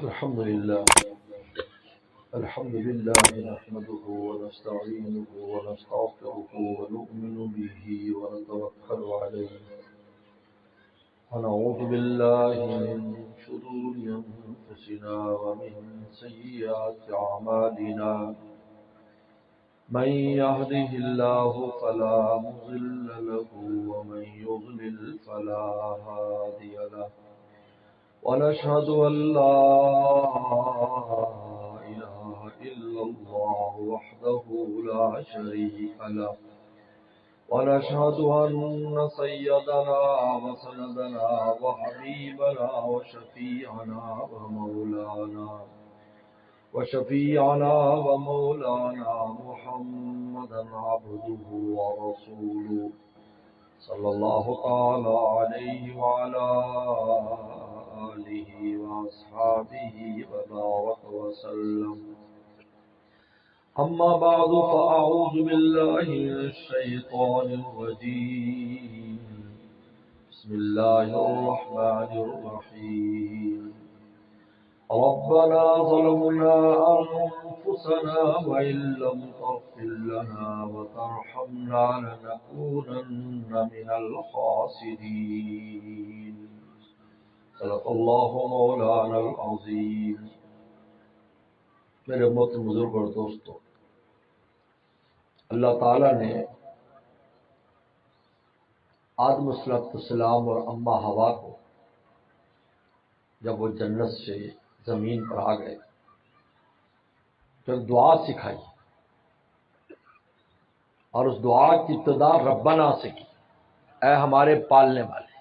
الحمد لله نحمده ونستعينه ونستغفره ونؤمن به ونتوكل عليه ونعوذ بالله من شرور أنفسنا ومن سيئات أعمالنا من يهده الله فلا مضل له ومن يضلل فلا هادي له ونشهد أن لا إله إلا الله وحده لا شريك له ونشهد أن سيدنا وسندنا وحبيبنا وشفيعنا ومولانا محمدا عبده ورسوله صلى الله تعالى عليه وعلى آله وأصحابه وبارك وسلم. أما بعد فأعوذ بالله من الشيطان الرجيم. بسم الله الرحمن الرحيم. ربنا ظلمنا أنفسنا وإن لم تغفر لنا وترحمنا لنكونن من الخاسرين. صدق اللہ مولانا العظیم. میرے محترم بزرگ اور دوستو، اللہ تعالیٰ نے آدم علیہ السلام اور اماں حوا کو جب وہ جنت سے زمین پر آ گئے تو ایک دعا سکھائی، اور اس دعا کی ابتدا ربنا سے کی، اے ہمارے پالنے والے.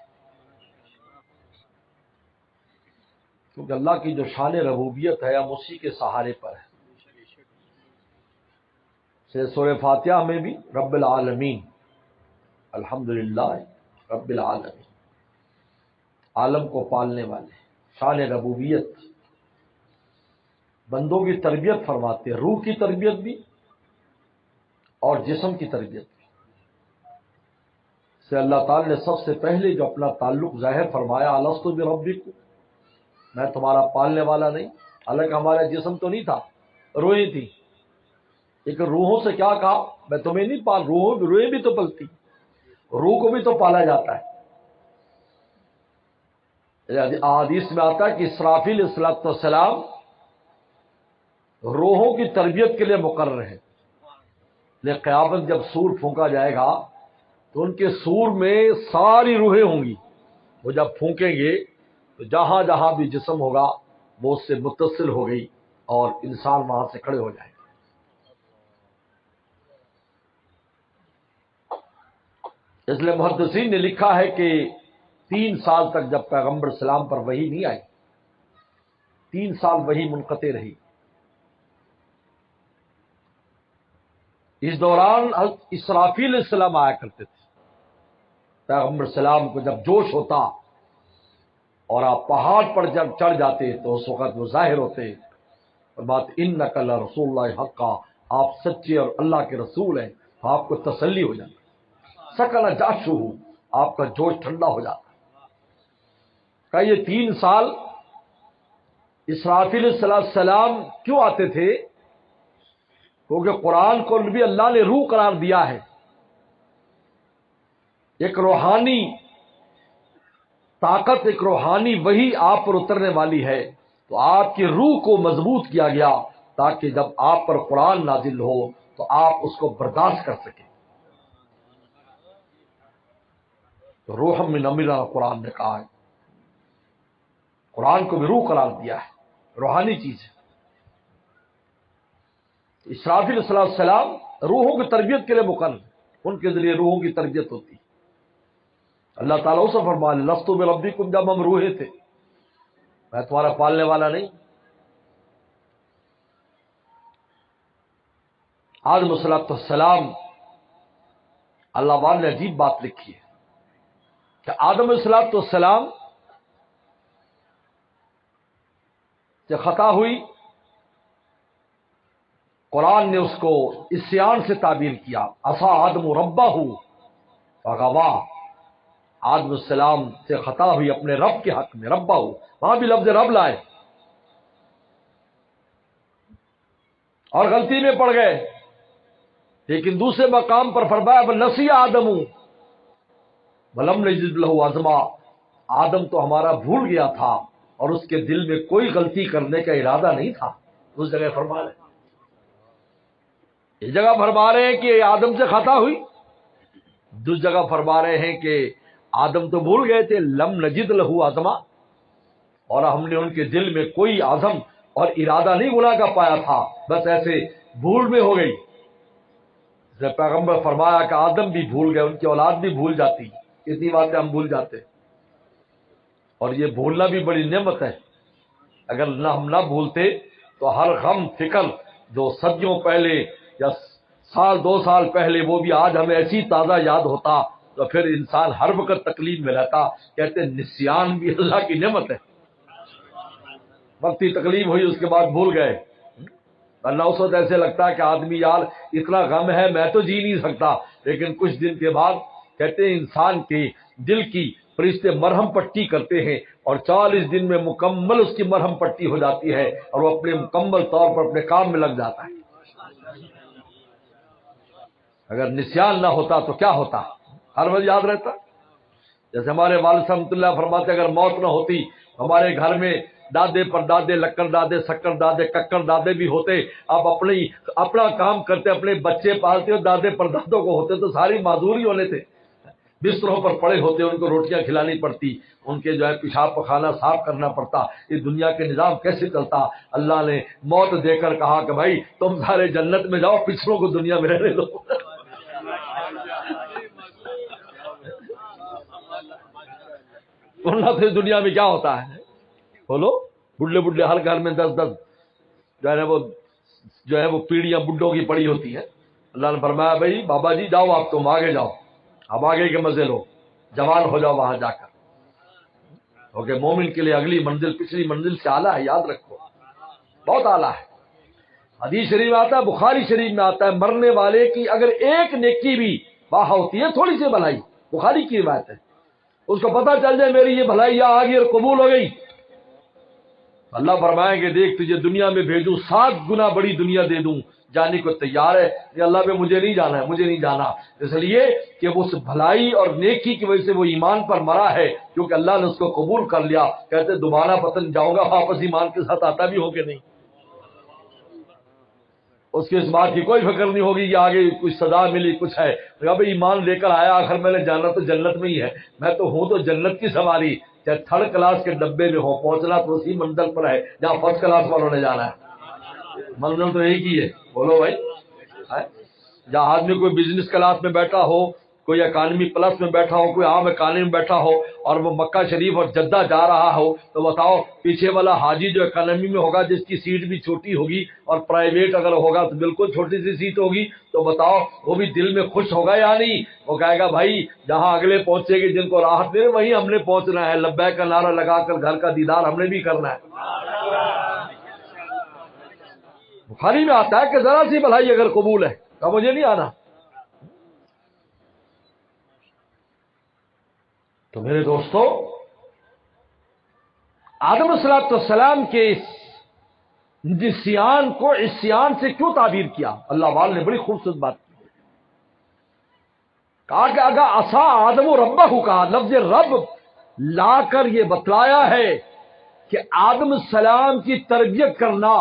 کیونکہ اللہ کی جو شان ربوبیت ہے ہم اسی کے سہارے پر ہے. سورہ فاتحہ میں بھی رب العالمین، الحمدللہ رب العالمین، عالم کو پالنے والے، شان ربوبیت، بندوں کی تربیت فرماتے ہیں، روح کی تربیت بھی اور جسم کی تربیت بھی. سے اللہ تعالی نے سب سے پہلے جو اپنا تعلق ظاہر فرمایا، الستو بربکم، میں تمہارا پالنے والا نہیں. حالانکہ ہمارا جسم تو نہیں تھا، روحیں تھی، لیکن روحوں سے کیا کہا، میں تمہیں نہیں پال، روحیں بھی تو پلتی، روح کو بھی تو پالا جاتا ہے. احادیث میں آتا ہے کہ اسرافیل علیہ السلام روحوں کی تربیت کے لیے مقرر ہے. لیکن قیامت جب سور پھونکا جائے گا تو ان کے سور میں ساری روحیں ہوں گی. وہ جب پھونکیں گے تو جہاں جہاں بھی جسم ہوگا وہ اس سے متصل ہو گئی اور انسان وہاں سے کھڑے ہو جائیں گے. اس لیے محدثین نے لکھا ہے کہ 3 سال تک جب پیغمبر اسلام پر وحی نہیں آئی، 3 سال وحی منقطع رہی. اس دوران اسرافیل علیہ السلام آیا کرتے تھے. پیغمبر السلام کو جب جوش ہوتا اور آپ پہاڑ پر جب چڑھ جاتے تو اس وقت وہ ظاہر ہوتے اور بات انک لرسول اللہ حقا، آپ سچے اور اللہ کے رسول ہیں، تو آپ کو تسلی ہو جاتی. سکن جاشو، آپ کا جوش ٹھنڈا ہو جاتا. کہ یہ 3 سال اسرافیل علیہ السلام کیوں آتے تھے؟ کیونکہ قرآن کو بھی اللہ نے روح قرار دیا ہے، ایک روحانی طاقت، ایک روحانی وحی آپ پر اترنے والی ہے. تو آپ کی روح کو مضبوط کیا گیا تاکہ جب آپ پر قرآن نازل ہو تو آپ اس کو برداشت کر سکیں. تو روح من امرنا قرآن نے کہا ہے، قرآن کو بھی روح قرار دیا ہے، روحانی چیز ہے. اسرافیل علیہ السلام روحوں کی تربیت کے لیے مقرر، ان کے ذریعے روحوں کی تربیت ہوتی. اللہ تعالیٰ اسے فرمایا لستو بربکم، جب ہم روحیں تھے، میں تمہارا پالنے والا نہیں. آدم علیہ السلام، اللہ تعالیٰ نے عجیب بات لکھی ہے کہ آدم علیہ السلام سے خطا ہوئی، قرآن نے اس کو عصیان سے تعبیر کیا. عصا آدم ربہ فغوا، آدم السلام سے خطا ہوئی اپنے رب کے حق میں. ربہ، وہاں بھی لفظ رب لائے. اور غلطی میں پڑ گئے. لیکن دوسرے مقام پر فرمایا نسی آدم ولم نجد لہ عزما، آدم تو ہمارا بھول گیا تھا اور اس کے دل میں کوئی غلطی کرنے کا ارادہ نہیں تھا. اس جگہ فرما رہے، اس جگہ فرما رہے ہیں کہ آدم سے خطا ہوئی، دوسری جگہ فرما رہے ہیں کہ آدم تو بھول گئے تھے، لم نجد لہ عزما، اور ہم نے ان کے دل میں کوئی عزم اور ارادہ نہیں گناہ کا پایا تھا، بس ایسے بھول میں ہو گئی. جب پیغمبر فرمایا کہ آدم بھی بھول گئے، ان کی اولاد بھی بھول جاتی، اتنی باتیں ہم بھول جاتے. اور یہ بھولنا بھی بڑی نعمت ہے. اگر ہم نہ بھولتے تو ہر غم فکر جو صدیوں پہلے یا سال 2 سال پہلے وہ بھی آج ہمیں ایسی تازہ یاد ہوتا تو پھر انسان ہر وقت تکلیف میں رہتا. کہتے ہیں نسیان بھی اللہ کی نعمت ہے. وقتی تکلیف ہوئی اس کے بعد بھول گئے، اللہ اس وقت ایسے لگتا ہے کہ آدمی یار اتنا غم ہے میں تو جی نہیں سکتا، لیکن کچھ دن کے بعد کہتے ہیں انسان کے دل کی فرشتے مرہم پٹی کرتے ہیں اور 40 دن میں مکمل اس کی مرہم پٹی ہو جاتی ہے اور وہ اپنے مکمل طور پر اپنے کام میں لگ جاتا ہے. اگر نسیان نہ ہوتا تو کیا ہوتا، ہر وقت یاد رہتا. جیسے ہمارے والد رحمۃ اللہ فرماتے اگر موت نہ ہوتی ہمارے گھر میں دادے پر دادے، لکڑ دادے، شکر دادے، ککڑ دادے بھی ہوتے، آپ اپنا کام کرتے، اپنے بچے پالتے اور دادے پر دادوں کو ہوتے تو ساری معذوری والے تھے. بستروں پر پڑے ہوتے، ان کو روٹیاں کھلانی پڑتی، ان کے جو ہے پیشاب پخانہ صاف کرنا پڑتا. اس دنیا کے نظام کیسے چلتا؟ اللہ نے موت دے کر کہا کہ بھائی تم سارے جنت میں جاؤ، پچھڑوں کو دنیا میں رہنے دو. ورنہ پھر دنیا میں کیا ہوتا ہے بولو؟ بڈھے بڈھے ہر گھر میں 10 جو ہے وہ پیڑیاں بڈھوں کی پڑی ہوتی ہیں. اللہ نے فرمایا بھائی بابا جی جاؤ، آپ تم آگے جاؤ، اب آگے کے مزے لو، جوان ہو جاؤ وہاں جا کر. کیونکہ مومن کے لیے اگلی منزل پچھلی منزل سے اعلیٰ ہے، یاد رکھو بہت اعلیٰ ہے. حدیث شریف میں آتا ہے، بخاری شریف میں آتا ہے، مرنے والے کی اگر ایک نیکی بھی واہ ہوتی ہے، تھوڑی سی بھلائی، بخاری کی روایت ہے، اس کو پتہ چل جائے میری یہ بھلائی آ گئی اور قبول ہو گئی، اللہ فرمائیں گے دیکھ تجھے دنیا میں بھیجوں 7 گنا بڑی دنیا دے دوں، جانے کو تیار ہے؟ یہ اللہ پہ مجھے نہیں جانا ہے، مجھے نہیں جانا، اس لیے کہ وہ اس بھلائی اور نیکی کی وجہ سے وہ ایمان پر مرا ہے، کیونکہ اللہ نے اس کو قبول کر لیا. کہتے دوبارہ پتن جاؤں گا واپس ایمان کے ساتھ آتا بھی ہو کہ نہیں. اس کے اس بات کی کوئی فکر نہیں ہوگی کہ آگے کچھ سزا ملی کچھ ہے. بھائی ایمان لے کر آیا، آخر میں نے جانا تو جنت میں ہی ہے، میں تو ہوں تو جنت کی سواری، چاہے 3rd کلاس کے ڈبے میں ہو، پہنچنا تو اسی منزل پر ہے جہاں 1st کلاس والوں نے جانا ہے. منزل تو ایک ہی ہے، بولو بھائی. جہاں آدمی کوئی بزنس کلاس میں بیٹھا ہو، کوئی اکانومی پلس میں بیٹھا ہو، کوئی عام اکانومی میں بیٹھا ہو اور وہ مکہ شریف اور جدہ جا رہا ہو، تو بتاؤ پیچھے والا حاجی جو اکانومی میں ہوگا جس کی سیٹ بھی چھوٹی ہوگی اور پرائیویٹ اگر ہوگا تو بالکل چھوٹی سی سیٹ ہوگی، تو بتاؤ وہ بھی دل میں خوش ہوگا یا نہیں؟ وہ کہے گا بھائی جہاں اگلے پہنچے گی جن کو راحت ملے وہیں ہم نے پہنچنا ہے، لبیک کا نعرہ لگا کر گھر کا دیدار ہم نے بھی کرنا ہے. بخاری میں آتا ہے کہ ذرا سی بھلائی اگر قبول ہے تو مجھے نہیں آنا. تو میرے دوستو آدم علیہ السلام کے اس نسیان کو عصیان سے کیوں تعبیر کیا؟ اللہ وال نے بڑی خوبصورت بات کی، کہا کہ اگر عصا آدم و ربہ کو کہا، لفظ رب لا کر یہ بتلایا ہے کہ آدم السلام کی تربیت کرنا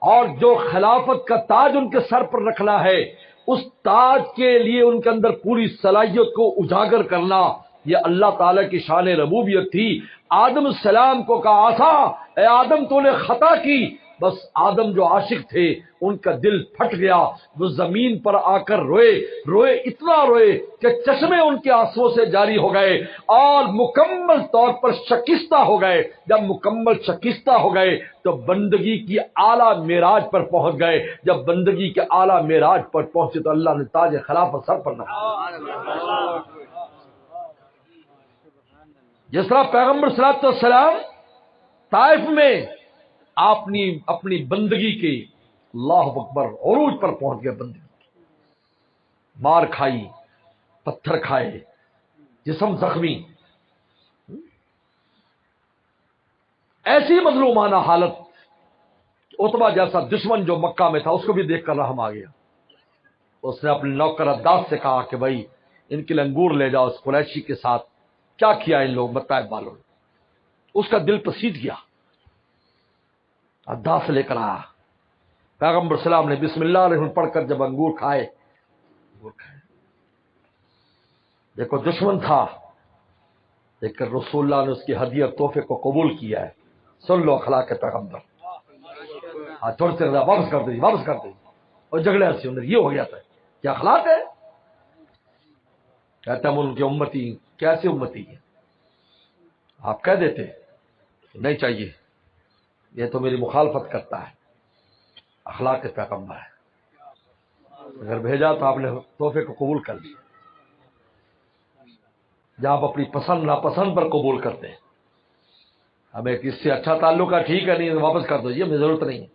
اور جو خلافت کا تاج ان کے سر پر رکھنا ہے، اس تاج کے لیے ان کے اندر پوری صلاحیت کو اجاگر کرنا، یہ اللہ تعالیٰ کی شان ربوبیت تھی. آدم السلام کو کہا آسا اے آدم تو نے خطا کی، بس آدم جو عاشق تھے ان کا دل پھٹ گیا، وہ زمین پر آ کر روئے اتنا روئے کہ چشمے ان کے آنسوؤں سے جاری ہو گئے اور مکمل طور پر شکستہ ہو گئے. جب مکمل شکستہ ہو گئے تو بندگی کی اعلیٰ معراج پر پہنچ گئے. جب بندگی کے اعلیٰ معراج پر پہنچے تو اللہ نے تاج خلافت سر پر رکھا. جس طرح پیغمبر صلی اللہ علیہ وسلم طائف میں اپنی بندگی کے اللہ اکبر عروج پر پہنچ گئے، بندگی مار کھائی، پتھر کھائے، جسم زخمی، ایسی مظلومانہ حالت عتبہ جیسا دشمن جو مکہ میں تھا اس کو بھی دیکھ کر رحم آ گیا. اس نے اپنے نوکر عداس سے کہا کہ بھائی ان کے لنگور لے جاؤ اس قریشی کے ساتھ کیا کیا ان لوگ بتائے بالوں نے. اس کا دل پسیج گیا. عداس لے کر آیا. پیغمبر سلام نے بسم اللہ الرحمن الرحیم پڑھ کر جب انگور کھائے. دیکھو دشمن تھا لیکن رسول اللہ نے اس کی ہدیہ تحفے کو قبول کیا ہے. سن لو اخلاق پیغمبر. ہاں تھوڑے سے واپس کر دیجیے واپس کر دیجیے. اور جھگڑے ایسے اندر یہ ہو گیا تھا. کیا اخلاق ہے؟ کہتے ہم ان کی امتی. کیسے امتی ہے؟ آپ کہہ دیتے نہیں چاہیے یہ تو میری مخالفت کرتا ہے. اخلاق پیغمبر ہے. اگر بھیجا تو آپ نے تحفے کو قبول کر لیا. جب آپ اپنی پسند ناپسند پر قبول کرتے ہیں ہمیں کس سے اچھا تعلق ہے ٹھیک ہے نہیں واپس کر دو یہ ہمیں ضرورت نہیں ہے.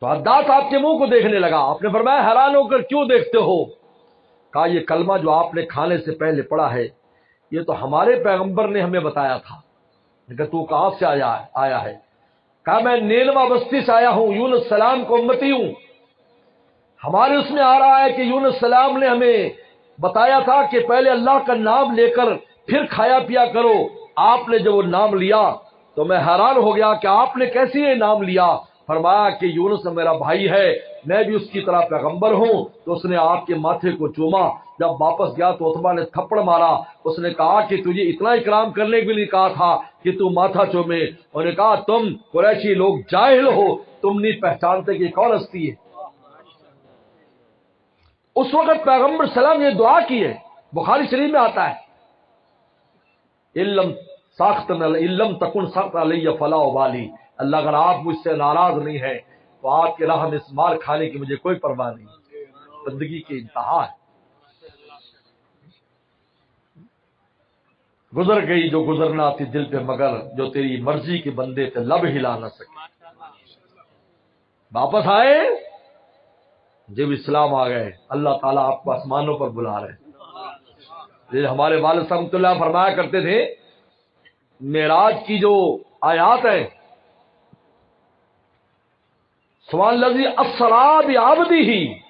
تو عداس آپ کے منہ کو دیکھنے لگا. آپ نے فرمایا حیران ہو کر کیوں دیکھتے ہو؟ کہا یہ کلمہ جو آپ نے کھانے سے پہلے پڑھا ہے یہ تو ہمارے پیغمبر نے ہمیں بتایا تھا. کہ تو کہاں سے آیا ہے؟ کہا میں نینوا بستی سے آیا ہوں. یونس سلام کو امتی ہوں. ہمارے اس میں آ رہا ہے کہ یونس سلام نے ہمیں بتایا تھا کہ پہلے اللہ کا نام لے کر پھر کھایا پیا کرو. آپ نے جب وہ نام لیا تو میں حیران ہو گیا کہ آپ نے کیسے یہ نام لیا. فرمایا کہ یونس میرا بھائی ہے میں بھی اس کی طرح پیغمبر ہوں. تو اس نے آپ کے ماتھے کو چوما. جب واپس گیا تو عتبہ نے تھپڑ مارا. اس نے کہا کہ تجھے اتنا اکرام کرنے کے لیے کہا تھا کہ تو ماتھا چومے. انہوں نے کہا تم قریشی لوگ جاہل ہو تم نہیں پہچانتے کہ کون ہستی ہے. اس وقت پیغمبر سلام یہ دعا کی ہے. بخاری شریف میں آتا ہے علم تکن سخت علیہ فلا ابالی. اللہ اگر آپ مجھ سے ناراض نہیں ہیں تو آپ کے راہ میں اس مار کھانے کی مجھے کوئی پرواہ نہیں. زندگی کی انتہا ہے. گزر گئی جو گزرنا تھی دل پہ مگر جو تیری مرضی کے بندے تھے لب ہلا نہ سکے. واپس آئے جب اسلام آ گئے اللہ تعالیٰ آپ کو آسمانوں پر بلا رہے. ہمارے والد رحمۃ اللہ فرمایا کرتے تھے معراج کی جو آیات ہے سبحان الذی اسری بعبدہ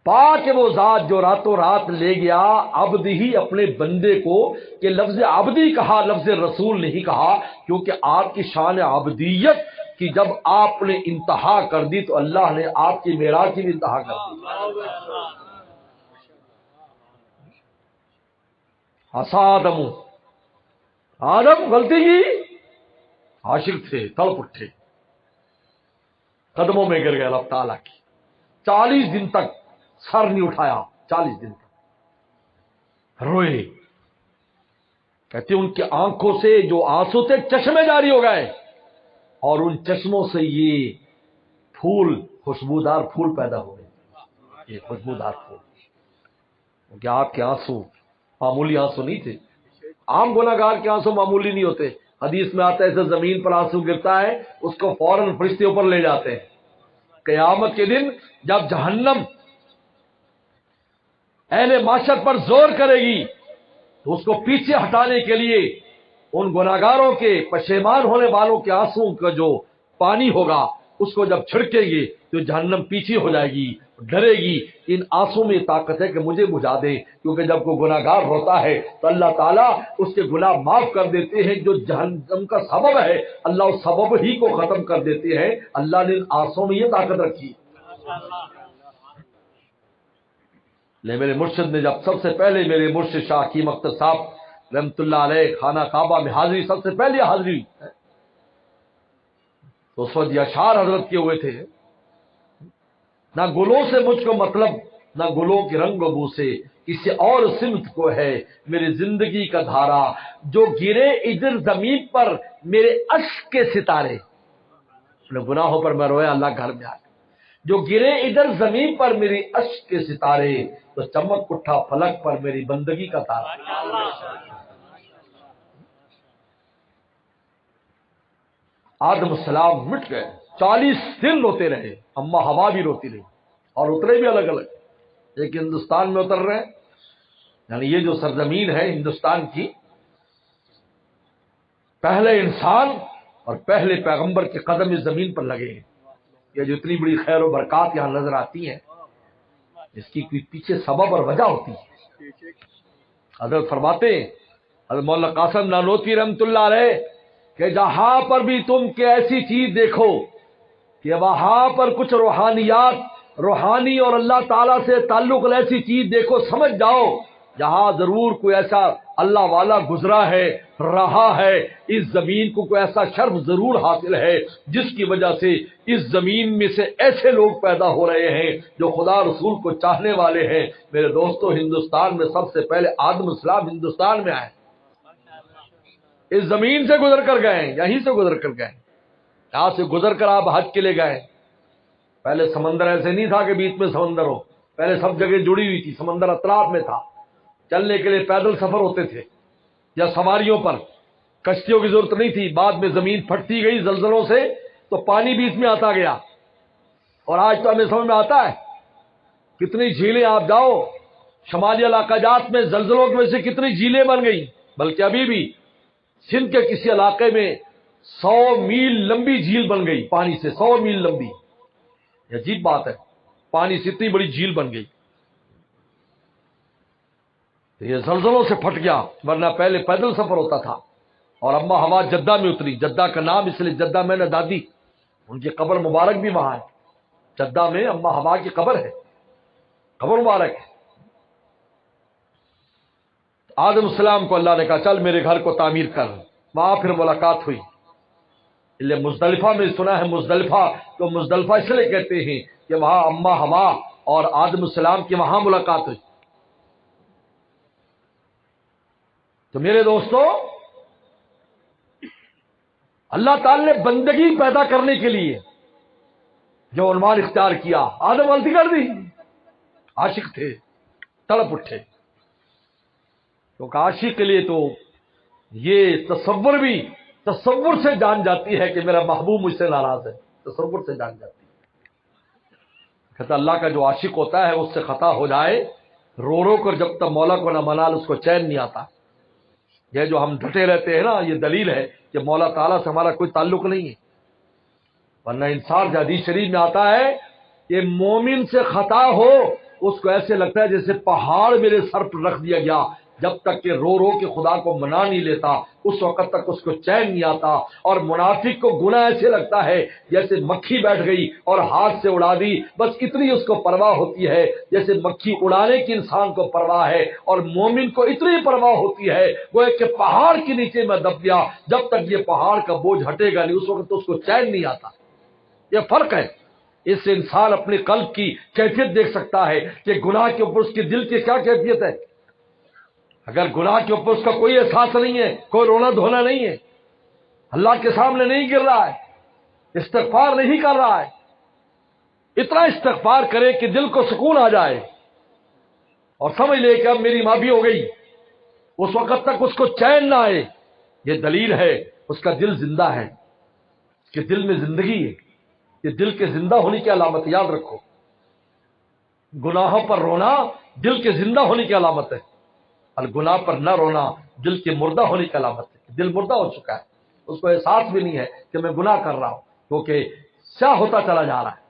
پاک وہ ذات جو راتوں رات لے گیا عبدہ اپنے بندے کو. کہ لفظ عبدی کہا لفظ رسول نہیں کہا کیونکہ آپ کی شان عبدیت کی جب آپ نے انتہا کر دی تو اللہ نے آپ کی معراج کی بھی انتہا کر دی. آدم غلطی کی عاشق تھے تڑپ اٹھے قدموں میں گر گئے اللہ تعالیٰ کی. 40 دن تک سر نہیں اٹھایا. 40 دن تک روئے. کہتے ان کی آنکھوں سے جو آنسو تھے چشمے جاری ہو گئے اور ان چشموں سے یہ پھول خوشبودار پھول پیدا ہوئے. یہ خوشبودار پھول کیونکہ آپ کے آنسو معمولی آنسو نہیں تھے. عام گناہگار کے آنسو معمولی نہیں ہوتے. حدیث میں آتا ہے ایسے زمین پر آنسو گرتا ہے اس کو فوراً فرشتے اوپر لے جاتے ہیں. قیامت کے دن جب جہنم اہل معاشر پر زور کرے گی تو اس کو پیچھے ہٹانے کے لیے ان گناہگاروں کے پشیمان ہونے والوں کے آنسو کا جو پانی ہوگا اس کو جب چھڑکیں گے تو جہنم پیچھے ہو جائے گی ڈرے گی. ان آنسو میں طاقت ہے کہ مجھے بجھا دے کیونکہ جب کوئی گناہگار ہوتا ہے تو اللہ تعالیٰ اس کے گناہ معاف کر دیتے ہیں. جو جہنم کا سبب ہے اللہ اس سبب ہی کو ختم کر دیتے ہیں. اللہ نے ان آنسو میں یہ طاقت رکھی. لے میرے مرشد نے جب سب سے پہلے میرے مرشد شاہ حکیم اختر صاحب رحمت اللہ علیہ خانہ کعبہ میں حاضری سب سے پہلے حاضری تو اس وقت یہ اشعار حضرت کیے ہوئے تھے نہ گلوں سے مجھ کو مطلب نہ گلوں کے رنگ و بو سے کسی اور سمت کو ہے میری زندگی کا دھارا جو گرے ادھر زمین پر میرے اشک کے ستارے. اپنے گناہوں پر میں رویا اللہ گھر میں آ جو گرے ادھر زمین پر میری اشک کے ستارے تو چمک اٹھا فلک پر میری بندگی کا تارا. آدم السلام مٹ گئے. 40 دن روتے رہے. اما ہوا بھی روتی رہی اور اترے بھی الگ الگ. ایک ہندوستان میں اتر رہے یعنی یہ جو سرزمین ہے ہندوستان کی پہلے انسان اور پہلے پیغمبر کے قدم اس زمین پر لگے ہیں. یہ جو اتنی بڑی خیر و برکات یہاں نظر آتی ہیں، اس کی کوئی پیچھے سبب اور وجہ ہوتی ہے. حضرت فرماتے ہیں، حضرت مولانا قاسم نانوتوی رحمۃ اللہ علیہ، کہ جہاں پر بھی تم کہ ایسی چیز دیکھو کہ وہاں پر کچھ روحانیات، روحانی اور اللہ تعالیٰ سے تعلق ایسی چیز دیکھو، سمجھ جاؤ جہاں ضرور کوئی ایسا اللہ والا گزرا ہے، رہا ہے، اس زمین کو کوئی ایسا شرف ضرور حاصل ہے جس کی وجہ سے اس زمین میں سے ایسے لوگ پیدا ہو رہے ہیں جو خدا رسول کو چاہنے والے ہیں. میرے دوستو، ہندوستان میں سب سے پہلے آدم اسلام ہندوستان میں آئے، اس زمین سے گزر کر گئے، یہیں سے گزر کر گئے. یہاں سے گزر کر آپ حج کے لیے گئے. پہلے سمندر ایسے نہیں تھا کہ بیچ میں سمندر ہو، پہلے سب جگہ جڑی ہوئی تھی، سمندر اطراف میں تھا. چلنے کے لیے پیدل سفر ہوتے تھے یا سواریوں پر، کشتیوں کی ضرورت نہیں تھی. بعد میں زمین پھٹتی گئی زلزلوں سے تو پانی بیچ میں آتا گیا، اور آج تو ہمیں سمجھ میں آتا ہے کتنی جھیلیں، آپ جاؤ شمالی علاقہ جات میں زلزلوں کی وجہ سے کتنی جھیلیں بن گئی. بلکہ ابھی بھی سندھ کے کسی علاقے میں 100 میل لمبی جھیل بن گئی، پانی سے 100 میل لمبی. یہ عجیب بات ہے، پانی سے اتنی بڑی جھیل بن گئی. تو یہ زلزلوں سے پھٹ گیا، ورنہ پہلے پیدل سفر ہوتا تھا. اور اما ہوا جدہ میں اتری. جدہ کا نام اس لیے، جدہ میں نے دادی، ان کی قبر مبارک بھی وہاں ہے. جدہ میں اما ہوا کی قبر ہے، قبر مبارک ہے. آدم السلام کو اللہ نے کہا چل میرے گھر کو تعمیر کر. وہاں پھر ملاقات ہوئی. اس لیے مزدلفہ میں سنا ہے، مزدلفہ تو مزدلفہ اس لیے کہتے ہیں کہ وہاں اما ہوا اور آدم السلام کی وہاں ملاقات ہوئی. تو میرے دوستو، اللہ تعالی نے بندگی پیدا کرنے کے لیے جو عنوان اختیار کیا، آدم غلطی کر دی، عاشق تھے، تڑپ اٹھے. کیونکہ عاشق کے لیے تو یہ تصور سے جان جاتی ہے کہ میرا محبوب مجھ سے ناراض ہے، تصور سے جان جاتی ہے. کہتا اللہ کا جو عاشق ہوتا ہے اس سے خطا ہو جائے، رو رو کر جب تک مولا کو نہ منال اس کو چین نہیں آتا. یہ جو ہم ڈٹے رہتے ہیں نا، یہ دلیل ہے کہ مولا تعالیٰ سے ہمارا کوئی تعلق نہیں ہے. ورنہ انسان جو حدیث شریف میں آتا ہے کہ مومن سے خطا ہو اس کو ایسے لگتا ہے جیسے پہاڑ میرے سر پر رکھ دیا گیا. جب تک کہ رو رو کے خدا کو منا نہیں لیتا اس وقت تک اس کو چین نہیں آتا. اور منافق کو گناہ ایسے لگتا ہے جیسے مکھی بیٹھ گئی اور ہاتھ سے اڑا دی، بس اتنی اس کو پرواہ ہوتی ہے جیسے مکھی اڑانے کی انسان کو پرواہ ہے. اور مومن کو اتنی پرواہ ہوتی ہے وہ کہ پہاڑ کے نیچے میں دب گیا، جب تک یہ پہاڑ کا بوجھ ہٹے گا نہیں اس وقت تو اس کو چین نہیں آتا. یہ فرق ہے. اس سے انسان اپنے قلب کی کیفیت دیکھ سکتا ہے کہ گناہ کے اوپر اس کے دل کی کیا کیفیت ہے. اگر گناہ کے اوپر اس کا کوئی احساس نہیں ہے، کوئی رونا دھونا نہیں ہے، اللہ کے سامنے نہیں گر رہا ہے، استغفار نہیں کر رہا ہے، اتنا استغفار کرے کہ دل کو سکون آ جائے اور سمجھ لے کہ اب میری معافی ہو گئی، اس وقت تک اس کو چین نہ آئے، یہ دلیل ہے اس کا دل زندہ ہے، اس کے دل میں زندگی ہے. یہ دل کے زندہ ہونے کی علامت، یاد رکھو. گناہوں پر رونا دل کے زندہ ہونے کی علامت ہے، اور گناہ پر نہ رونا دل کے مردہ ہونے کی علامت ہے. دل مردہ ہو چکا ہے، اس کو احساس بھی نہیں ہے کہ میں گناہ کر رہا ہوں، کیونکہ سیاہ ہوتا چلا جا رہا ہے.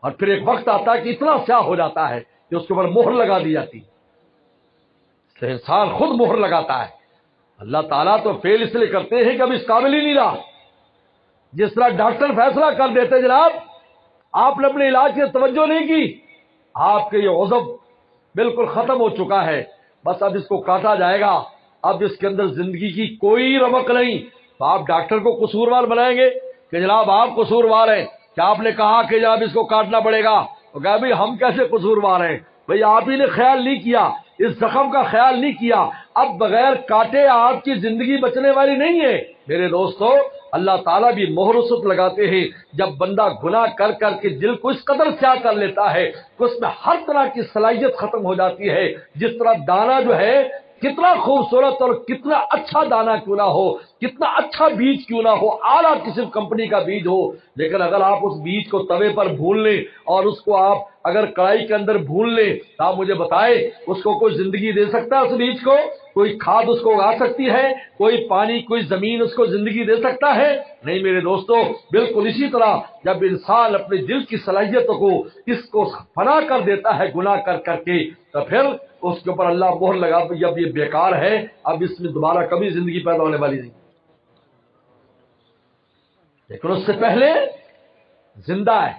اور پھر ایک وقت آتا ہے کہ اتنا سیاہ ہو جاتا ہے کہ اس کے اوپر مہر لگا دی جاتی ہے. اس لیے انسان خود مہر لگاتا ہے. اللہ تعالیٰ تو فیل اس لیے کرتے ہیں کہ اب اس قابل ہی نہیں رہا. جس طرح ڈاکٹر فیصلہ کر دیتے جناب آپ نے اپنے علاج کی توجہ نہیں کی، آپ کے یہ عضو بالکل ختم ہو چکا ہے، بس اب اس کو کاٹا جائے گا، اب اس کے اندر زندگی کی کوئی رمق نہیں، تو آپ ڈاکٹر کو قصوروار بنائیں گے کہ جناب آپ قصوروار ہیں، کیا آپ نے کہا کہ جناب اس کو کاٹنا پڑے گا؟ تو کہا بھائی ہم کیسے قصوروار ہیں؟ بھائی آپ ہی نے خیال نہیں کیا، اس زخم کا خیال نہیں کیا. اب بغیر کاٹے آپ کی زندگی بچنے والی نہیں ہے. میرے دوستو، اللہ تعالیٰ بھی مہر وسط لگاتے ہیں جب بندہ گناہ کر کر کے دل کو اس قدر سیاہ کر لیتا ہے کہ اس میں ہر طرح کی صلاحیت ختم ہو جاتی ہے. جس طرح دانا جو ہے کتنا خوبصورت اور کتنا اچھا دانا کیوں نہ ہو، کتنا اچھا بیج کیوں نہ ہو، اعلیٰ قسم کمپنی کا بیج ہو، لیکن اگر آپ اس بیج کو توے پر بھون لیں اور اس کو آپ اگر کڑائی کے اندر بھون لیں تو آپ مجھے بتائیں اس کو کوئی زندگی دے سکتا ہے اس بیج کو؟ کوئی کھاد اس کو اگا سکتی ہے، کوئی پانی، کوئی زمین اس کو زندگی دے سکتا ہے؟ نہیں میرے دوستو، بالکل اسی طرح جب انسان اپنے دل کی صلاحیتوں کو اس کو فنا کر دیتا ہے گناہ کر کر کے، تو پھر اس کے اوپر اللہ مہر لگا، جب یہ بیکار ہے، اب اس میں دوبارہ کبھی زندگی پیدا ہونے والی نہیں۔ لیکن اس سے پہلے زندہ ہے،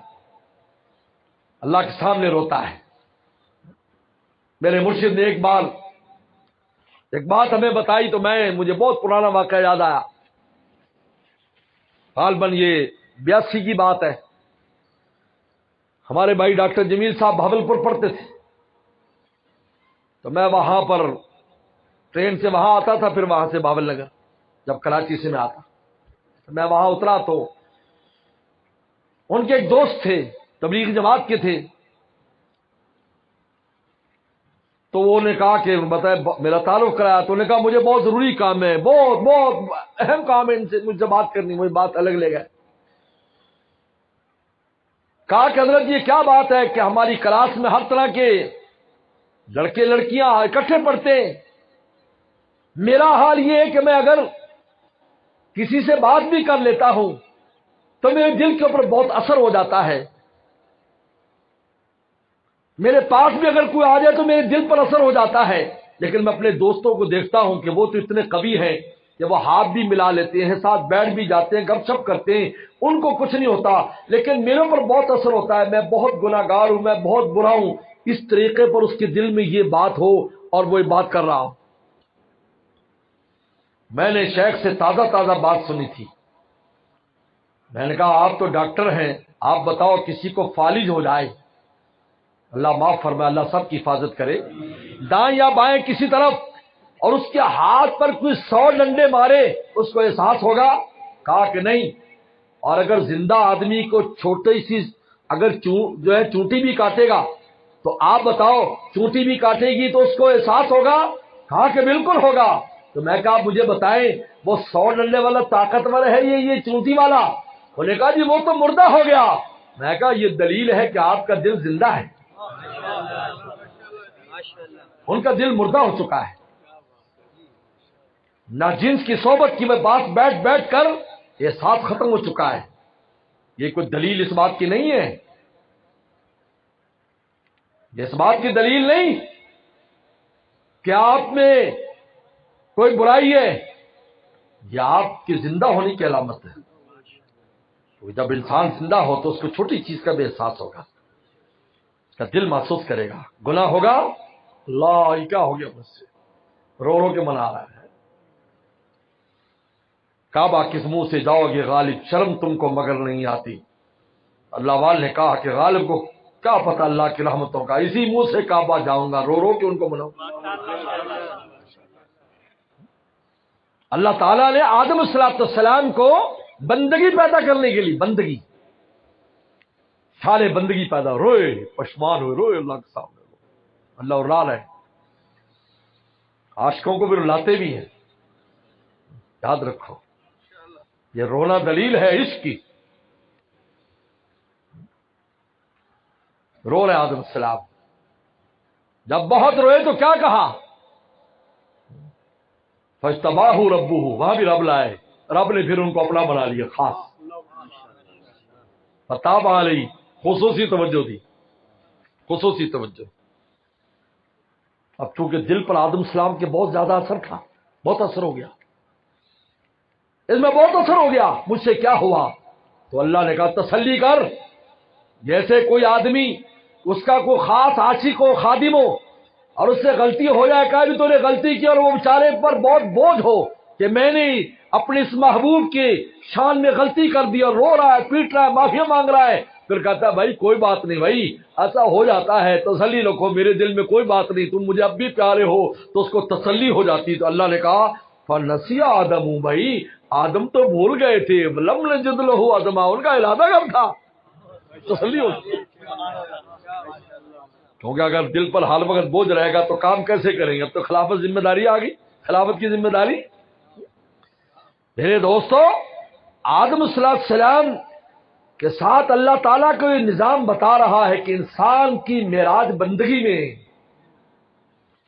اللہ کے سامنے روتا ہے۔ میرے مرشد نے ایک بات ہمیں بتائی تو مجھے بہت پرانا واقعہ یاد آیا۔ غالباً یہ 82 کی بات ہے۔ ہمارے بھائی ڈاکٹر جمیل صاحب بھاولپور پڑھتے تھے، تو میں وہاں پر ٹرین سے وہاں آتا تھا، پھر وہاں سے بھاول نگر جب کراچی سے میں آتا، میں وہاں اترا تو ان کے ایک دوست تھے، تبلیغ جماعت کے تھے، تو وہ نے کہا کہ بتائے میرا تعارف کرایا، تو انہوں نے کہا مجھے بہت ضروری کام ہے، بہت بہت اہم کام ہے، ان سے مجھ سے بات کرنی، مجھے بات الگ لے گئے۔ کہا کہ حضرت یہ کیا بات ہے کہ ہماری کلاس میں ہر طرح کے لڑکے لڑکیاں اکٹھے پڑھتے ہیں، میرا حال یہ ہے کہ میں اگر کسی سے بات بھی کر لیتا ہوں تو میرے دل کے اوپر بہت اثر ہو جاتا ہے، میرے پاس بھی اگر کوئی آ جائے تو میرے دل پر اثر ہو جاتا ہے، لیکن میں اپنے دوستوں کو دیکھتا ہوں کہ وہ تو اتنے قوی ہیں کہ وہ ہاتھ بھی ملا لیتے ہیں، ساتھ بیٹھ بھی جاتے ہیں، گپ شپ کرتے ہیں، ان کو کچھ نہیں ہوتا، لیکن میرے پر بہت اثر ہوتا ہے، میں بہت گناہگار ہوں، میں بہت برا ہوں، اس طریقے پر اس کے دل میں یہ بات ہو اور وہ یہ بات کر رہا ہو۔ میں نے شیخ سے تازہ بات سنی تھی، میں نے کہا آپ تو ڈاکٹر ہیں، آپ بتاؤ کسی کو فالج ہو جائے، اللہ معاف فرمائے، اللہ سب کی حفاظت کرے، دائیں یا بائیں کسی طرف، اور اس کے ہاتھ پر کوئی 100 ڈنڈے مارے، اس کو احساس ہوگا؟ کہا کہ نہیں۔ اور اگر زندہ آدمی کو چھوٹی سی اگر چونٹی بھی کاٹے گا تو آپ بتاؤ چونٹی بھی کاٹے گی تو اس کو احساس ہوگا؟ کہا کہ بالکل ہوگا۔ تو میں کہا مجھے بتائیں وہ 100 ڈنڈے والا طاقتور ہے یہ چونٹی والا؟ انہوں نے کہا جی وہ تو مردہ ہو گیا۔ میں کہا یہ دلیل ہے کہ آپ کا دل زندہ ہے، ان کا دل مردہ ہو چکا ہے، ناجنس کی صحبت کی میں بات بیٹھ کر احساس ختم ہو چکا ہے۔ یہ کوئی دلیل اس بات کی نہیں ہے، یہ اس بات کی دلیل نہیں کہ آپ میں کوئی برائی ہے، یہ آپ کی زندہ ہونے کی علامت ہے۔ تو جب انسان زندہ ہو تو اس کو چھوٹی چیز کا بھی احساس ہوگا، اس کا دل محسوس کرے گا، گناہ ہوگا اللہ یہ کیا ہو گیا مجھ سے، رو رو کے منا رہا ہے۔ کعبہ کس منہ سے جاؤ گے غالب، شرم تم کو مگر نہیں آتی۔ اللہ والے نے کہا کہ غالب کو کیا پتہ اللہ کی رحمتوں کا، اسی منہ سے کعبہ جاؤں گا، رو رو کے ان کو مناؤں۔ اللہ تعالیٰ نے آدم علیہ السلام کو بندگی پیدا کرنے کے لیے، بندگی سارے بندگی پیدا، روئے پشمان ہوئے، روئے اللہ کے سامنے، اللہ رلا رہے، عاشقوں کو بھی رلاتے بھی ہیں، یاد رکھو یہ رونا دلیل ہے عشق کی۔ رو رہے آدم السلام، جب بہت روئے تو کیا کہا؟ فاجتباہ ربہ، وہاں بھی رب لائے، رب نے پھر ان کو اپنا بنا لیا خاص، فتاب علیہ، خصوصی توجہ دی، خصوصی توجہ۔ اب چونکہ دل پر آدم السلام کے بہت زیادہ اثر تھا، بہت اثر ہو گیا، اس میں بہت اثر ہو گیا، مجھ سے کیا ہوا؟ تو اللہ نے کہا تسلی کر، جیسے کوئی آدمی اس کا کوئی خاص عاشق ہو، خادم ہو، اور اس سے غلطی ہو جائے، کہا بھی تو نے غلطی کی، اور وہ بیچارے پر بہت بوجھ ہو کہ میں نے اپنے اس محبوب کے شان میں غلطی کر دی، اور رو رہا ہے، پیٹ رہا ہے، معافی مانگ رہا ہے، پھر کہتا ہے بھائی کوئی بات نہیں، بھائی ایسا ہو جاتا ہے، تسلی رکھو، میرے دل میں کوئی بات نہیں، تم مجھے اب بھی پیارے ہو، تو اس کو تسلی ہو جاتی۔ تو اللہ نے کہا فَنَسِيَ آدَمُ، بھائی آدم تو بھول گئے تھے، لَمْ نَجِدْ لَهُ عَزْمًا، ان کا ارادہ کب تھا، تسلی ہوتی۔ کیونکہ اگر دل پر ہر وقت بوجھ رہے گا تو کام کیسے کریں گے؟ اب تو خلافت ذمہ داری آ گئی، خلافت کی ذمہ داری۔ میرے دوستو، آدم علیہ السلام کے ساتھ اللہ تعالیٰ کو یہ نظام بتا رہا ہے کہ انسان کی معراج بندگی میں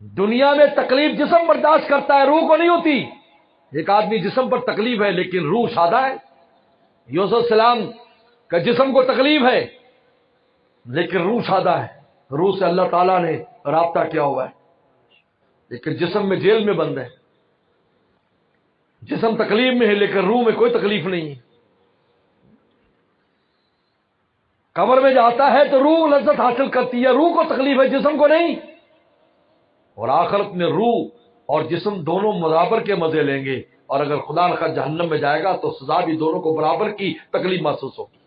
دنیا میں تکلیف جسم برداشت کرتا ہے، روح کو نہیں ہوتی۔ ایک آدمی جسم پر تکلیف ہے لیکن روح سادہ ہے۔ یوسف السلام کا جسم کو تکلیف ہے لیکن روح سادہ ہے، روح سے اللہ تعالیٰ نے رابطہ کیا ہوا ہے، لیکن جسم میں جیل میں بند ہے۔ جسم تکلیف میں ہے لیکن روح میں کوئی تکلیف نہیں ہے۔ قبر میں جاتا ہے تو روح لذت حاصل کرتی ہے، روح کو تکلیف ہے، جسم کو نہیں۔ اور آخرت میں روح اور جسم دونوں برابر کے مزے لیں گے، اور اگر خدا نخواہ جہنم میں جائے گا تو سزا بھی دونوں کو برابر کی تکلیف محسوس ہوگی۔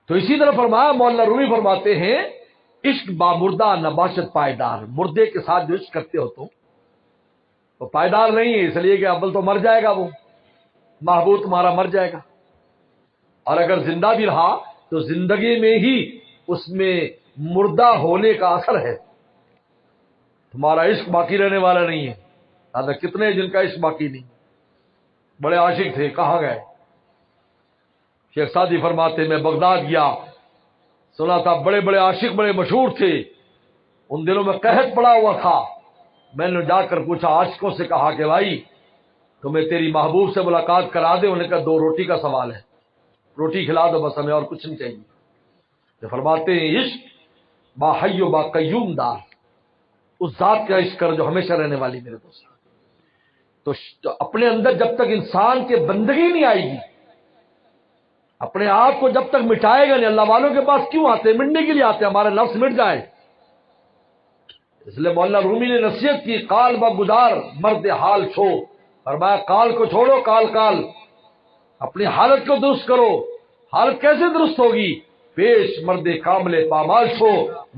تو اسی طرح فرمایا، مولانا رومی فرماتے ہیں، عشق با مردہ نباشت پائیدار، مردے کے ساتھ جو عشق کرتے ہو تو پائیدار نہیں ہے، اس لیے کہ اول تو مر جائے گا، وہ محبوب تمہارا مر جائے گا، اور اگر زندہ بھی رہا تو زندگی میں ہی اس میں مردہ ہونے کا اثر ہے، تمہارا عشق باقی رہنے والا نہیں ہے۔ لہٰذا کتنے جن کا عشق باقی نہیں، بڑے عاشق تھے، کہاں گئے؟ شیخ سعدی فرماتے میں بغداد گیا، سنا تھا بڑے بڑے عاشق بڑے مشہور تھے، ان دنوں میں قحط پڑا ہوا تھا۔ میں نے جا کر پوچھا عاشقوں سے، کہا کہ بھائی تمہیں تیری محبوب سے ملاقات کرا دے؟ انہوں نے کہا 2 روٹی کا سوال ہے، روٹی کھلا دو بس، ہمیں اور کچھ نہیں چاہیے۔ جو فرماتے ہیں عشق با حی و با قیوم دار، اس ذات کا عشق کر جو ہمیشہ رہنے والی میرے دوست۔ تو اپنے اندر جب تک انسان کے بندگی نہیں آئے گی، اپنے آپ کو جب تک مٹائے گا نہیں، اللہ والوں کے پاس کیوں آتے ہیں؟ مٹنے کے لیے آتے ہیں، ہمارا نفس مٹ جائے۔ اس لیے مولانا رومی نے نصیحت کی، قال بگزار مرد حال چھو، فرمایا قال کو چھوڑو، کال اپنی حالت کو درست کرو۔ حالت کیسے درست ہوگی؟ پیش مرد کامل پامال چھو،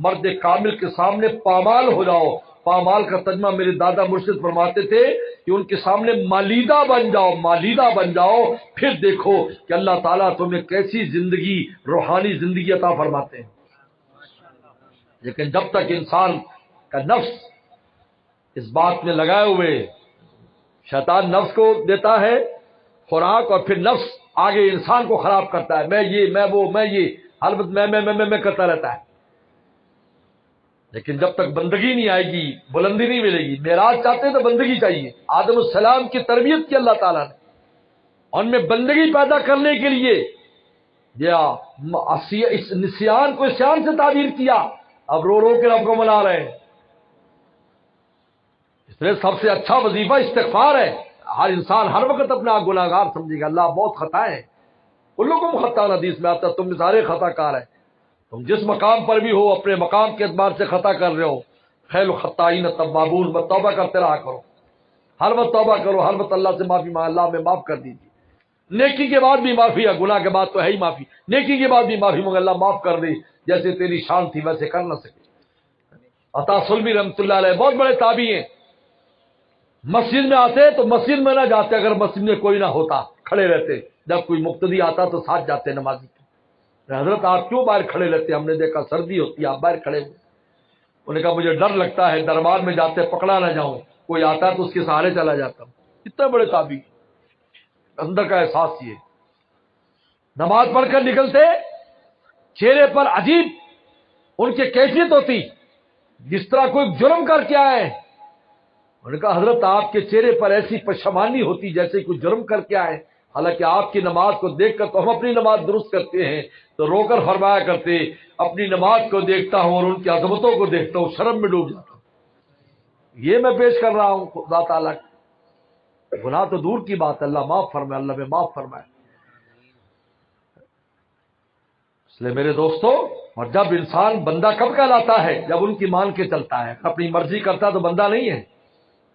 مرد کامل کے سامنے پامال ہو جاؤ۔ پامال کا ترجمہ میرے دادا مرشد فرماتے تھے کہ ان کے سامنے مالیدہ بن جاؤ، مالیدہ بن جاؤ، پھر دیکھو کہ اللہ تعالیٰ تمہیں کیسی زندگی، روحانی زندگی عطا فرماتے ہیں۔ لیکن جب تک انسان کا نفس اس بات میں لگائے ہوئے، شیطان نفس کو دیتا ہے خوراک، اور پھر نفس آگے انسان کو خراب کرتا ہے، میں یہ، میں وہ، میں یہ، البت میں کرتا رہتا ہے۔ لیکن جب تک بندگی نہیں آئے گی، بلندی نہیں ملے گی۔ معراج چاہتے ہیں تو بندگی چاہیے۔ آدم السلام کی تربیت کی اللہ تعالیٰ نے، ان میں بندگی پیدا کرنے کے لیے اس نسیان کو عصیان سے تعبیر کیا، اب رو رو کے رب کو منا رہے ہیں۔ اس لیے سب سے اچھا وظیفہ استغفار ہے۔ ہر انسان ہر وقت اپنا گناہگار سمجھے گا، اللہ بہت خطائیں ہیں، ان لوگوں کو خطا حدیث میں آتا ہے، تم سارے خطا کار ہیں، تم جس مقام پر بھی ہو اپنے مقام کے اعتبار سے خطا کر رہے ہو۔ خیر الخطائین توابون، بس توبہ کرتے رہا کرو، ہر وقت توبہ کرو، ہر وقت اللہ سے معافی مانگ، اللہ میں معاف کر دیجیے۔ نیکی کے بعد بھی معافی ہے، گناہ کے بعد تو ہے ہی معافی، نیکی کے بعد بھی معافی مانگ، اللہ معاف کر دے، جیسے تیری شان تھی ویسے کر نہ سکے۔ عطا سلمی رحمۃ اللہ علیہ بہت بڑے تابعی ہیں، مسجد میں آتے تو مسجد میں نہ جاتے، اگر مسجد میں کوئی نہ ہوتا کھڑے رہتے، جب کوئی مقتدی آتا تو ساتھ جاتے نمازی کے۔ حضرت آپ کیوں باہر کھڑے رہتے؟ ہم نے دیکھا سردی ہوتی ہے آپ باہر کھڑے ہوئے۔ انہوں نے کہا مجھے ڈر لگتا ہے، دربار میں جاتے پکڑا نہ جاؤں، کوئی آتا تو اس کے سہارے چلا جاتا ہوں۔ اتنے بڑے تابعی، اندر کا احساس یہ۔ نماز پڑھ کر نکلتے، چہرے پر عجیب ان کی کیفیت ہوتی، جس طرح کوئی جرم کر کے آئے۔ انہوں نے کہا حضرت آپ کے چہرے پر ایسی پشیمانی ہوتی جیسے کوئی جرم کر کے آئے، حالانکہ آپ کی نماز کو دیکھ کر تو ہم اپنی نماز درست کرتے ہیں، تو رو کر فرمایا کرتے اپنی نماز کو دیکھتا ہوں اور ان کی عظمتوں کو دیکھتا ہوں، شرم میں ڈوب جاتا ہوں۔ یہ میں پیش کر رہا ہوں خدا تعالیٰ، گناہ تو دور کی بات، اللہ معاف فرمائے، اللہ میں معاف فرمائے۔ اس لیے میرے دوستو، اور جب انسان بندہ کب کہلاتا ہے؟ جب ان کی مان کے چلتا ہے، اپنی مرضی کرتا تو بندہ نہیں ہے۔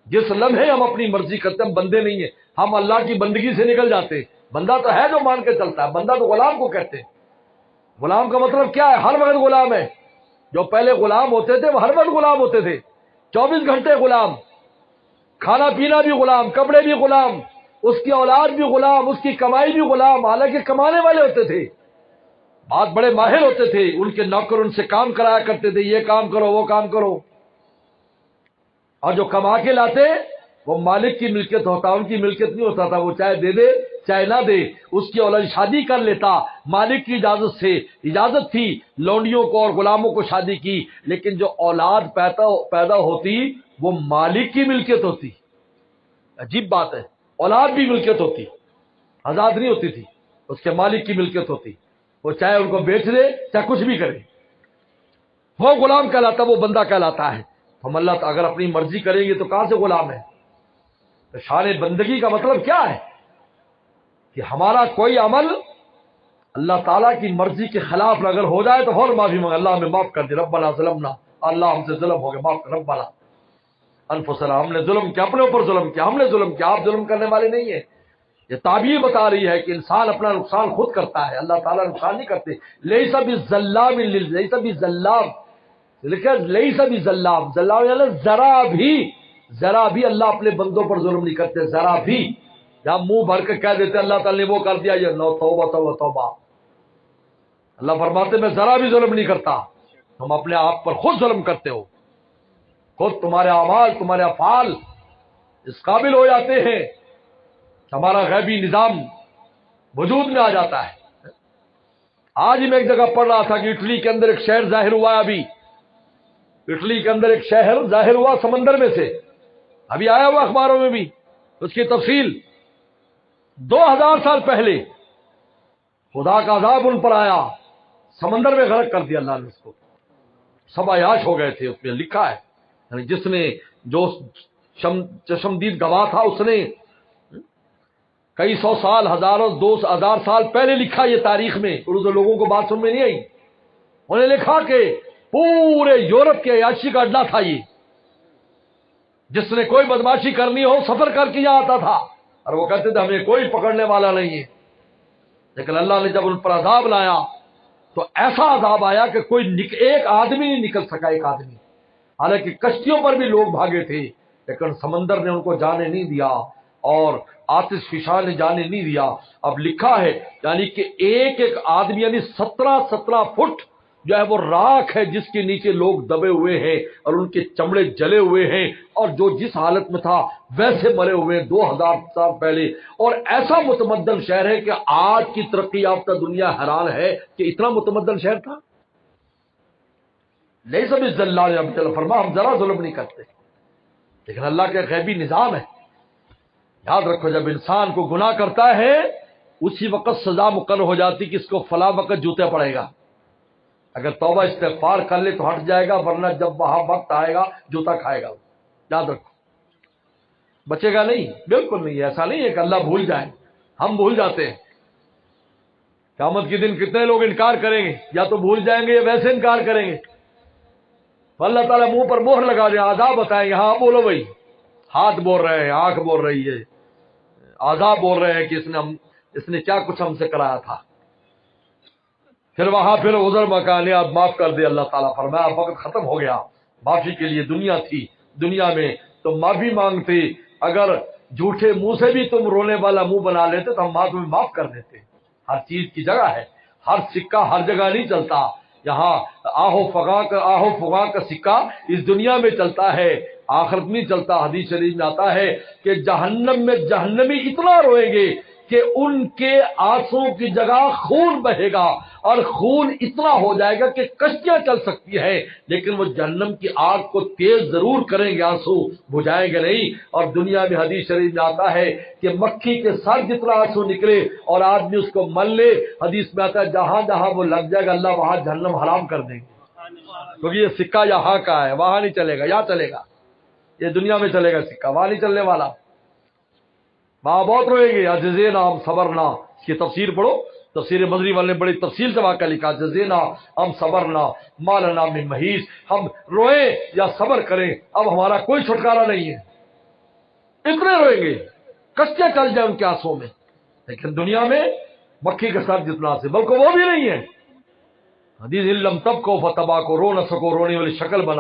جس لمحے ہم اپنی مرضی کرتے ہم بندے نہیں ہیں، ہم اللہ کی بندگی سے نکل جاتے۔ بندہ تو ہے جو مان کے چلتا ہے، بندہ تو غلام کو کہتے ہیں۔ غلام کا مطلب کیا ہے؟ ہر وقت غلام ہے۔ جو پہلے غلام ہوتے تھے وہ ہر وقت غلام ہوتے تھے، 24 گھنٹے غلام، کھانا پینا بھی غلام، کپڑے بھی غلام، اس کی اولاد بھی غلام، اس کی کمائی بھی غلام، حالانکہ کمانے والے ہوتے تھے، بہت بڑے ماہر ہوتے تھے، ان کے نوکر ان سے کام کرایا کرتے تھے، یہ کام کرو وہ کام کرو، اور جو کما کے لاتے وہ مالک کی ملکیت ہوتا، ان کی ملکیت نہیں ہوتا تھا، وہ چاہے دے دے چاہے نہ دے، اس کی اولاد شادی کر لیتا، مالک کی اجازت سے، اجازت تھی لونڈیوں کو اور غلاموں کو شادی کی، لیکن جو اولاد پیدا ہوتی وہ مالک کی ملکیت ہوتی۔ عجیب بات ہے، اولاد بھی ملکیت ہوتی، آزاد نہیں ہوتی تھی، اس کے مالک کی ملکیت ہوتی، وہ چاہے ان کو بیچ دے چاہے کچھ بھی کرے، وہ غلام کہلاتا، وہ بندہ کہلاتا ہے۔ ہم اللہ اگر اپنی مرضی کریں گے تو کہاں سے غلام ہے؟ تو شان بندگی کا مطلب کیا ہے کہ ہمارا کوئی عمل اللہ تعالیٰ کی مرضی کے خلاف اگر ہو جائے تو فوراً معافی مانگ، اللہ ہمیں معاف کر دے، ربنا ظلمنا، اللہ ہم سے ظلم ہو گیا، معاف کر، ربنا انفسنا، ہم نے ظلم کیا، اپنے اوپر ظلم کیا، ہم نے ظلم کیا، آپ ظلم کرنے والے نہیں ہیں۔ یہ تعبیر بتا رہی ہے کہ انسان اپنا نقصان خود کرتا ہے، اللہ تعالیٰ نقصان نہیں کرتے۔ لیس بظلام لیس بظلام، لکھا لیس بظلام، ظلام یعنی ذرا بھی اللہ اپنے بندوں پر ظلم نہیں کرتے، ذرا بھی۔ جہاں منہ بھر کے کہہ دیتے اللہ تعالیٰ نے وہ کر دیا، یہ نو توبہ توبہ توبہ، اللہ فرماتے میں ذرا بھی ظلم نہیں کرتا، تم اپنے آپ پر خود ظلم کرتے ہو، خود تمہارے اعمال تمہارے افعال اس قابل ہو جاتے ہیں، ہمارا غیبی نظام وجود میں آ جاتا ہے۔ آج ہی میں ایک جگہ پڑھ رہا تھا کہ اٹلی کے اندر ایک شہر ظاہر ہوا ہے، ابھی اٹلی کے اندر ایک شہر ظاہر ہوا سمندر میں سے، ابھی آیا ہوا اخباروں میں بھی، اس کی تفصیل 2000 سال پہلے خدا کا عذاب ان پر آیا، سمندر میں غرق کر دیا اللہ نے اس کو، سب عیاش ہو گئے تھے۔ اس میں لکھا ہے، یعنی جس نے جو چشمدید گواہ تھا اس نے کئی سو سال، ہزاروں 2000 سال پہلے لکھا یہ تاریخ میں، اردو لوگوں کو بات سن میں نہیں آئی، انہوں نے لکھا کہ پورے یورپ کے عیاشی کا اڈا تھا یہ، جس نے کوئی بدماشی کرنی ہو سفر کر کے یہاں آتا تھا، اور وہ کہتے تھے ہمیں کوئی پکڑنے والا نہیں ہے۔ لیکن اللہ نے جب ان پر عذاب لایا تو ایسا عذاب آیا کہ ایک آدمی نہیں نکل سکا، ایک آدمی، حالانکہ کشتیوں پر بھی لوگ بھاگے تھے، لیکن سمندر نے ان کو جانے نہیں دیا اور آتش فشان نے جانے نہیں دیا۔ اب لکھا ہے یعنی کہ ایک آدمی یعنی 17 فٹ جو ہے وہ راکھ ہے جس کے نیچے لوگ دبے ہوئے ہیں اور ان کے چمڑے جلے ہوئے ہیں، اور جو جس حالت میں تھا ویسے مرے ہوئے 2000 سال پہلے۔ اور ایسا متمدن شہر ہے کہ آج کی ترقی یافتہ دنیا حیران ہے کہ اتنا متمدن شہر تھا۔ نہیں سب اللہ فرما ہم ذرا ظلم نہیں کرتے، لیکن اللہ کا غیبی نظام ہے۔ یاد رکھو جب انسان کو گناہ کرتا ہے اسی وقت سزا مقرر ہو جاتی کہ اس کو فلاں وقت جوتے پڑے گا، اگر توبہ استغفار کر لے تو ہٹ جائے گا، ورنہ جب وہاں وقت آئے گا جوتا کھائے گا۔ یاد رکھو، بچے گا نہیں، بالکل نہیں، ایسا نہیں ہے کہ اللہ بھول جائے، ہم بھول جاتے ہیں۔ قیامت کے دن کتنے لوگ انکار کریں گے، یا تو بھول جائیں گے یا ویسے انکار کریں گے، اللہ تعالیٰ منہ پر مہر لگا دے، عذاب بتائیں گے، ہاں بولو بھائی، ہاتھ بول رہے ہیں، آنکھ بول رہی ہے، عذاب بول رہے ہیں کہ اس نے کیا کچھ ہم سے کرایا تھا۔ پھر وہاں پھر عذر مکانے، آپ معاف کر دے، اللہ تعالیٰ فرمایا وقت ختم ہو گیا، معافی کے لیے دنیا تھی، دنیا میں تم معافی مانگتے، اگر جھوٹے منہ سے بھی تم رونے والا منہ بنا لیتے تو ہم تمہیں معاف کر دیتے۔ ہر چیز کی جگہ ہے، ہر سکہ ہر جگہ نہیں چلتا، یہاں آہو فغاں کا سکہ اس دنیا میں چلتا ہے، آخرت میں چلتا۔ حدیث شریف میں آتا ہے کہ جہنم میں جہنمی اتنا روئیں گے کہ ان کے آنسو کی جگہ خون بہے گا، اور خون اتنا ہو جائے گا کہ کشتیاں چل سکتی ہیں، لیکن وہ جہنم کی آگ کو تیز ضرور کریں گے، آنسو بجھائیں گے نہیں۔ اور دنیا میں حدیث شریف میں آتا ہے کہ مکھی کے سر جتنا آنسو نکلے اور آدمی اس کو مل لے، حدیث میں آتا ہے جہاں جہاں وہ لگ جائے گا اللہ وہاں جہنم حرام کر دیں گے، کیونکہ یہ سکہ یہاں کا ہے، وہاں نہیں چلے گا، یہاں چلے گا، یہ دنیا میں چلے گا سکہ، وہاں نہیں چلنے والا۔ وہاں بہت روئیں گے، جزینا ہم صبرنا، اس کی تفسیر پڑھو، تفسیر مدری والے نے بڑی تفصیل سے واقعہ لکھا، جزینا ہم صبرنا ما لنا من محیص، ہم روئیں یا صبر کریں اب ہمارا کوئی چھٹکارا نہیں ہے، اتنے روئیں گے کشتیاں چل جائیں ان کے آنسوں میں، لیکن دنیا میں مکھی کے سر جتنا سے بلکہ وہ بھی نہیں ہے۔ حدیث علم تب کو فتبا کو رو نہ سکو، رونے والی شکل بنا